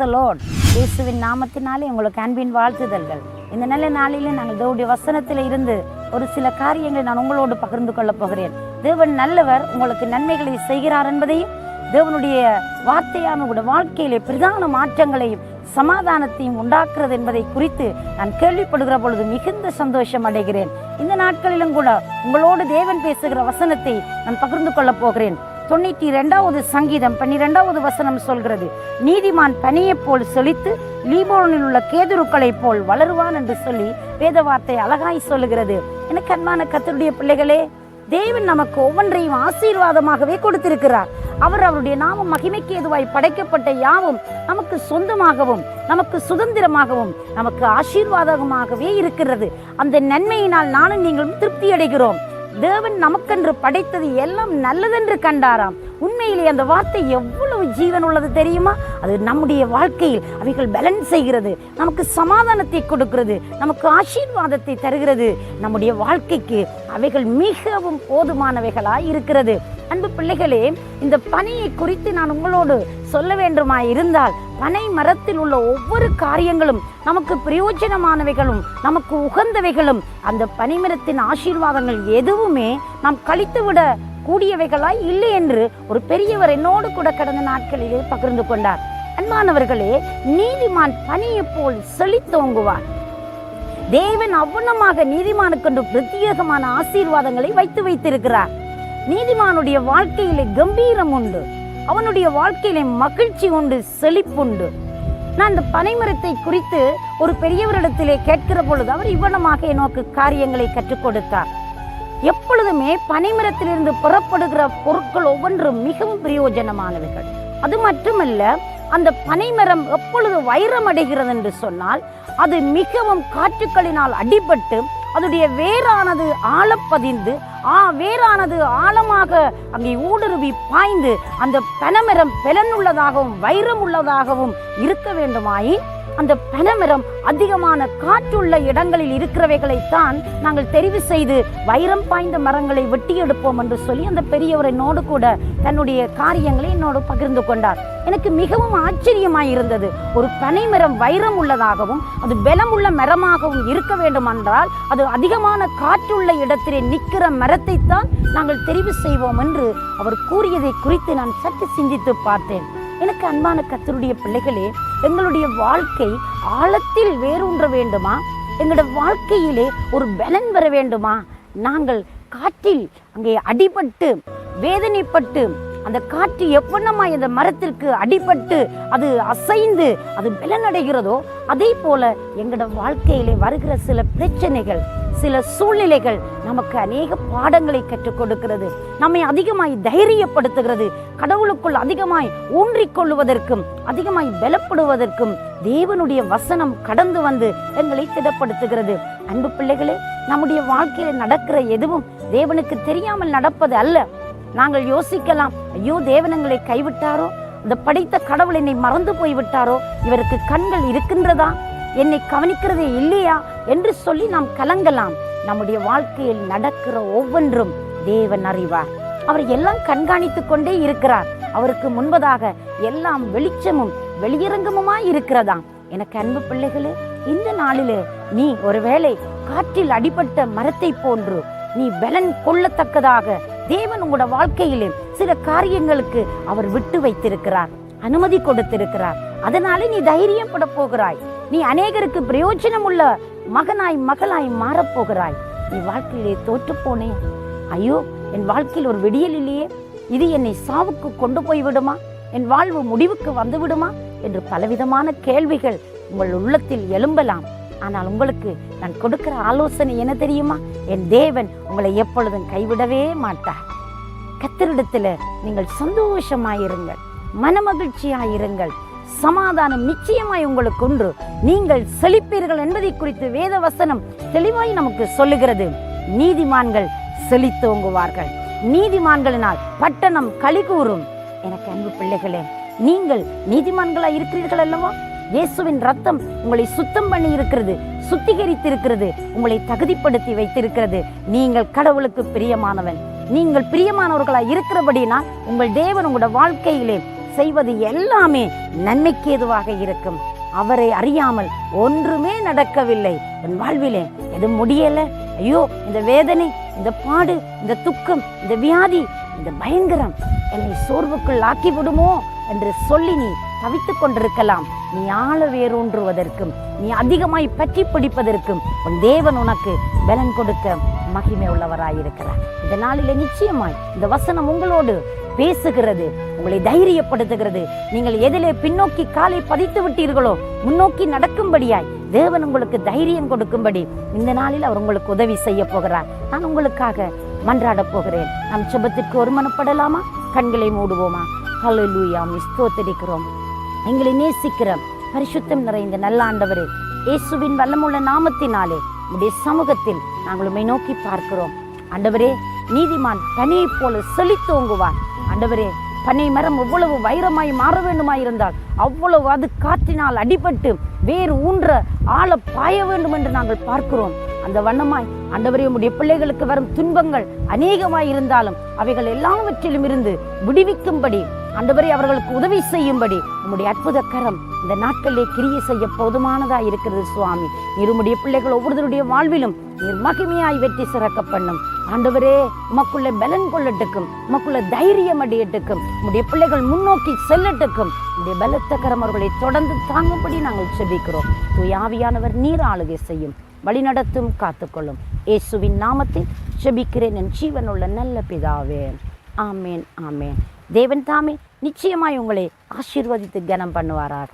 தி Lord. இயேசுவின் நாமத்தினாலே உங்களுக்கு அன்பின் வாழ்த்துதல்கள். இந்த நல்ல நாளிலே நாங்கள் தேவனுடைய வசனத்தில் இருந்து ஒரு சில காரியங்களை நான் உங்களோடு பகிர்ந்து கொள்ளப் போகிறேன். தேவன் நல்லவர், உங்களுக்கு நன்மைகளை செய்கிறார் என்பதையும், தேவனுடைய வார்த்தையான உங்களுடைய வாழ்க்கையிலே பிரதான மாற்றங்களையும் சமாதானத்தையும் உண்டாக்குறது என்பதை குறித்து நான் கேள்விப்படுகிற பொழுது மிகுந்த சந்தோஷம் அடைகிறேன். இந்த நாட்களிலும் கூட உங்களோடு தேவன் பேசுகிற வசனத்தை நான் பகிர்ந்து கொள்ளப் போகிறேன். 92வது சங்கீதம் 12வது வசனம் சொல்கிறது, நீதிமான் பனியைப் போல் செழித்து லீபோனில் உள்ள கேதுருக்களைப் போல் வளருவான் என்று சொல்லி வேத வார்த்தை அழகாய் சொல்லுகிறது. எனக்கு அன்பான கர்த்தருடைய பிள்ளைகளே, தேவன் நமக்கு ஒவ்வொன்றையும் ஆசீர்வாதமாகவே கொடுத்திருக்கிறார். அவர் அவருடைய நாம மகிமைக்கு ஏதுவாய் படைக்கப்பட்ட யாவும் நமக்கு சொந்தமாகவும் நமக்கு சுதந்திரமாகவும் நமக்கு ஆசீர்வாதமாகவே இருக்கிறது. அந்த நன்மையினால் நானும் நீங்களும் திருப்தி அடைகிறோம். தேவன் நமக்கென்று படைத்தது எல்லாம் நல்லதென்று கண்டாராம். உண்மையிலே அந்த வார்த்தை எவ்வளவு ஜீவன் உள்ளது தெரியுமா? அது நம்முடைய வாழ்க்கையில் அவைகள் பேலன்ஸ் செய்கிறது, நமக்கு சமாதானத்தை கொடுக்கிறது, நமக்கு ஆசீர்வாதத்தை தருகிறது. நம்முடைய வாழ்க்கைக்கு அவைகள் மிகவும் போதுமானவைகளாய் இருக்கிறது. அன்பு பிள்ளைகளே, இந்த பனியை குறித்து நான் உங்களோடு சொல்ல வேண்டுமாய் இருந்தால், பனை மரத்தில் உள்ள ஒவ்வொரு காரியங்களும் நமக்கு பிரயோஜனமானவைகளும் நமக்கு உகந்தவைகளும். அந்த பனிமரத்தின் ஆசீர்வாதங்கள் எதுவுமே நாம் கழித்துவிட கூடியவைகளாய் இல்லை என்று ஒரு பெரியவர் என்னோடு கூட கடந்த நாட்களிலே பகிர்ந்து கொண்டார். அன்பானவர்களே, நீதிமான் பனியை போல் செழித்தோங்குவார். தேவன் அவ்வளமாக நீதிமானுக்கென்று பிரத்யேகமான ஆசீர்வாதங்களை வைத்திருக்கிறார். நீதிமானுடைய வாழ்க்கையிலே கம்பீரம் உண்டு, அவனுடைய வாழ்க்கையிலே மகிழ்ச்சி உண்டு, செழிப்புண்டு. நான் இந்த பனைமரத்தை குறித்து ஒரு பெரியவரிடத்திலே கேட்கிற பொழுது அவர் இவ்வளமாக எனக்கு காரியங்களை கற்றுக் கொடுத்தார். எப்பொழுதுமே பனைமரத்திலிருந்து புறப்படுகிற பொருட்கள் ஒவ்வொன்றும் மிகவும் பிரயோஜனமானவைகள். அது மட்டுமல்ல, அந்த பனைமரம் எப்பொழுது வைரம் அடைகிறது என்று சொன்னால், அது மிகவும் காற்றுக்களினால் அடிபட்டு அதனுடைய வேரானது ஆழப்பதிந்து வேரானது ஆழமாக அங்கே ஊடுருவி பாய்ந்து அந்த பனைமரம் பலனுள்ளதாகவும் வைரம் உள்ளதாகவும் இருக்க வேண்டுமாயின், அந்த பனைமரம் அதிகமான காற்றுள்ள இடங்களில் இருக்கிறவைகளைத்தான் நாங்கள் தெரிவு செய்து வைரம் பாய்ந்த மரங்களை வெட்டி எடுப்போம் என்று சொல்லி அந்த பெரியவர் என்னோடு கூட தன்னுடைய காரியங்களை என்னோடு பகிர்ந்து கொண்டார். எனக்கு மிகவும் ஆச்சரியமாய் இருந்தது. ஒரு பனைமரம் வைரம் உள்ளதாகவும் அது பலமுள்ள மரமாகவும் இருக்க வேண்டும் என்றால், அது அதிகமான காற்றுள்ள இடத்திலே நிற்கிற மரத்தை தான் நாங்கள் தெரிவு செய்வோம் என்று அவர் கூறியதை குறித்து நான் சற்று சிந்தித்து பார்த்தேன். எனக்கு அன்பான கர்த்தருடைய பிள்ளைகளே, எங்களுடைய வாழ்க்கை ஆழத்தில் வேரூன்ற வேண்டுமா? எங்களுடைய வாழ்க்கையிலே ஒரு பலன் வர வேண்டுமா? நாங்கள் காற்றில் அங்கே அடிபட்டு வேதனைப்பட்டு, அந்த காற்று எவ்வளமாய் அந்த மரத்திற்கு அடிபட்டு அது அசைந்து அது பலனடைகிறதோ, அதே போல எங்களோட வாழ்க்கையிலே வருகிற சில பிரச்சனைகள், சில சூழ்நிலைகள் நமக்கு அநேக பாடங்களை கற்றுக் கொடுக்கிறது, நம்மை அதிகமாய் தைரியப்படுத்துகிறது, கடவுளுக்குள் அதிகமாய் ஊன்றிக்கொள்வதற்கும் அதிகமாய் பலப்படுவதற்கும் தேவனுடைய வசனம் கடந்து வந்து எங்களை திடப்படுத்துகிறது. அன்பு பிள்ளைகளே, நம்முடைய வாழ்க்கையில நடக்கிற எதுவும் தேவனுக்கு தெரியாமல் நடப்பது அல்ல. நாங்கள் யோசிக்கலாம், ஐயோ தேவன் எங்களை கைவிட்டாரோ, அந்த படைத்த கடவுள் என்னை மறந்து போய்விட்டாரோ, இவருக்கு கண்கள் இருக்கின்றதா, என்னை கவனிக்கிறதே இல்லையா என்று சொல்லி நாம் கலங்கலாம். நம்முடைய வாழ்க்கையில் நடக்கிற ஒவ்வொன்றும் தேவன் அறிவார். அவர் எல்லாம் கண்காணித்து கொண்டே இருக்கிறார். அவருக்கு முன்பதாக எல்லாம் வெளிச்சமும் வெளியரங்கமுமாய் இருக்கிறதாம். எனக்கு அன்பு பிள்ளைகளே, இந்த நாளிலே நீ ஒருவேளை காற்றில் அடிபட்ட மரத்தை போன்று நீ பலன் கொள்ளத்தக்கதாக தேவன் உங்களோட வாழ்க்கையிலே சில காரியங்களுக்கு அவர் விட்டு வைத்திருக்கிறார், அனுமதி கொடுத்திருக்கிறார். அதனாலே நீ தைரியப்பட போகிறாய். நீ அநேகருக்கு பிரயோஜனம் உள்ள மகனாய் மகளாய் மாறப்போகிறாய். நீ வாழ்க்கையிலே தோற்று போனேன், ஐயோ என் வாழ்க்கையில் ஒரு விடியல் இல்லையே, இது என்னை சாவுக்கு கொண்டு போய் விடுமா, என் வாழ்வு முடிவுக்கு வந்து விடுமா என்று பலவிதமான கேள்விகள் உங்கள் உள்ளத்தில் எழும்பலாம். ஆனால் உங்களுக்கு நான் கொடுக்கிற ஆலோசனை என்ன தெரியுமா? என் தேவன் உங்களை எப்பொழுதும் கைவிடவே மாட்டார். கர்த்தரிடத்தில் நீங்கள் சந்தோஷமாயிருங்கள், மனமகிழ்ச்சியாயிருங்கள், சமாதானம் நிச்சயமாய் உங்களுக்கு உண்டு, நீங்கள் செழிப்பீர்கள் என்பதை குறித்து வேத வசனம் தெளிவாய் நமக்கு சொல்லுகிறது. நீதிமான்கள் செழித்தோங்குவார்கள், நீதிமான்களினால் பட்டணம் களிகூரும். எனக்கு அன்பு பிள்ளைகளே, நீங்கள் நீதிமான்களாய் இருக்கிறீர்கள் அல்லவா? இயேசுவின் ரத்தம் உங்களை சுத்தம் பண்ணி இருக்கிறது, சுத்திகரித்து இருக்கிறது, உங்களை தகுதிப்படுத்தி வைத்திருக்கிறது. நீங்கள் கடவுளுக்கு பிரியமானவன். நீங்கள் பிரியமானவர்களாய் இருக்கிறபடினால் உங்கள் தேவன் உங்களோட வாழ்க்கையிலே செய்வது எல்லாமே நன்மைக்கு ஏதுவாக இருக்கும். அவரை அறியாமல் ஒன்றுமே நடக்கவில்லை. என் வாழ்விலே எது முடியல, ஐயோ இந்த வேதனை, இந்த பாடு, இந்த துக்கம், இந்த வியாதி, இந்த பயங்கரம் என்னை சோர்வுக்குள் ஆக்கி விடுமோ என்று சொல்லி நீ தவித்துக் கொண்டிருக்கலாம். நீ ஆழ வேரூன்றுவதற்கும், நீ அதிகமாய் பற்றி பிடிப்பதற்கும் உன் தேவன் உனக்கு பலன் கொடுக்க மகிமை உள்ளவராயிருக்கிறார். இந்த நாளிலே நிச்சயமாய் இந்த வசனம் உங்களோடு பேசுகிறது, உங்களை தைரியப்படுத்துகிறது. நீங்கள் எதிலே பின்னோக்கி காலை பதித்து விட்டீர்களோ முன்னோக்கி நடக்கும்படியாய் தேவன் உங்களுக்கு தைரியம் கொடுக்கும்படி இந்த நாளில் அவர் உங்களுக்கு உதவி செய்ய போகிறார். நான் உங்களுக்காக மன்றாட போகிறேன். நாம் ஜெபத்திற்கு ஒருமனப்படலாமா? கண்களை மூடுவோமா? ஹல்லேலூயா, ஸ்தோத்திரிக்கிறோம். எங்களை நேசிக்கிற பரிசுத்தம் நிறைந்த நல்ல ஆண்டவரே, இயேசுவின் வல்லமுள்ள நாமத்தினாலே உம்முடைய சமூகத்தில் நாங்கள் உம்மை நோக்கி பார்க்கிறோம். ஆண்டவரே, நீதிமான் பனியை போல செழித்தோங்குவான். ஆண்டவரே, பனை மரம் எவ்வளவு வைரமாய் மாற வேண்டுமாயிருந்தால் அவ்வளவு அது காற்றினால் அடிபட்டு வேறு ஊன்ற ஆழ பாய வேண்டும் என்று நாங்கள் பார்க்கிறோம். அந்த வண்ணமாய் ஆண்டவரே, உம்முடைய பிள்ளைகளுக்கு வரும் துன்பங்கள் அநேகமாய் இருந்தாலும் அவைகள் எல்லாவற்றிலும் இருந்து விடுவிக்கும்படி ஆண்டவரே அவர்களுக்கு உதவி செய்யும்படி உம்முடைய அற்புத கரம் இந்த நாட்களிலே கிரியை செய்ய போதுமானதாய் இருக்கிறது சுவாமி. நீர் உம்முடைய பிள்ளைகள் ஒவ்வொருவருடைய வாழ்விலும் நீர் மகிமையாய் வெற்றி சிறக்க பண்ணும். ஆண்டவரே, உமக்குள்ள பலன் கொள்ளட்டுக்கும், உமக்குள்ள தைரியம் அடையட்டுக்கும், உம்முடைய பிள்ளைகள் முன்னோக்கி செல்லட்டுக்கும். உம்முடைய பலத்த கரம் அவர்களை தொடர்ந்து தாங்கும்படி நாங்கள் செபிக்கிறோம். தூய ஆவியானவர் நீர் ஆளுகை செய்யும், வழிநடத்தும், காத்துக்கொள்ளும். இயேசுவின் நாமத்தில் செபிக்கிறேன் என் ஜீவனுள்ள நல்ல பிதாவே. ஆமேன், ஆமேன். தேவன் தாமே நிச்சயமாய் உங்களை ஆசீர்வதித்து கனம் பண்ணுவாராக.